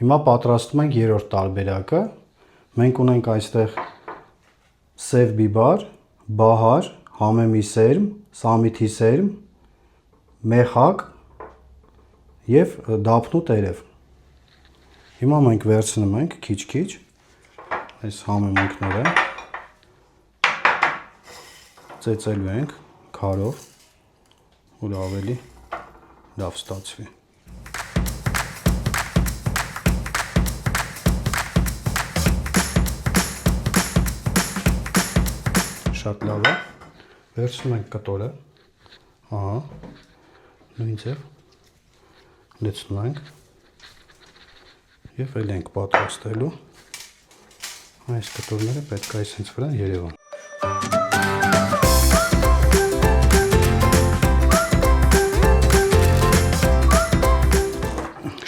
Հիմա պատրաստում ենք երրորդ տարբերակը։ Մենք ունենք այստեղ սև բիբար, բահար, համեմի սերմ, սամիթի սերմ, մեխակ և դափնու տերև։ Հիմա մենք վերցնում ենք քիչ-քիչ այս համեմունքները, ծեծելու ենք քարով, որ ավելի լավ ստացվի։ Շատ լավ է։ Վերցնում ենք կտորը, ահա, նույն ձև լցնում ենք և էլ ենք պատրաստելու։ Այս կտորները պետք է այսինչ վրա երևան։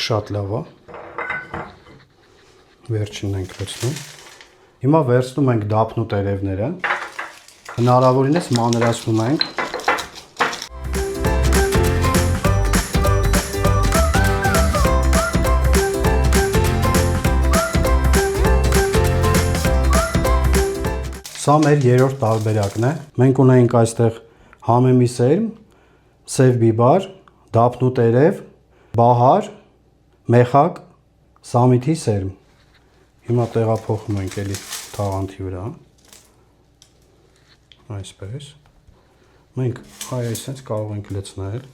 Շատ լավ է։ Վերջինն ենք լցնում։ Հիմա վերցնում ենք դափնու տերևները, հնարավորինս մանրացնում ենք։ Սա մեր երրորդ տարբերակն է։ Մենք ունենք այստեղ համեմի սերմ, սև բիբար, դափնու տերև, բահար, մեխակ, սամիթի սերմ։ Հիմա տեղափոխում ենք էլի թաղանթի վրա։ Այսպես։ Մենք այսպես կարող ենք լցնել։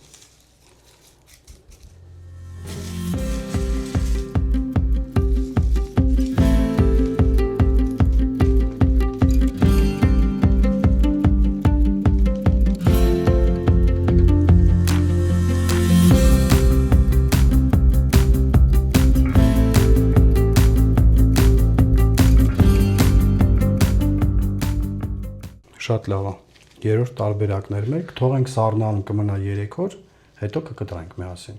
Շատ լավ է։ Երրորդ տարբերակն էր մեկ, թողենք սառնալուն կմնա 3 օր, հետո կկտրենք միասին։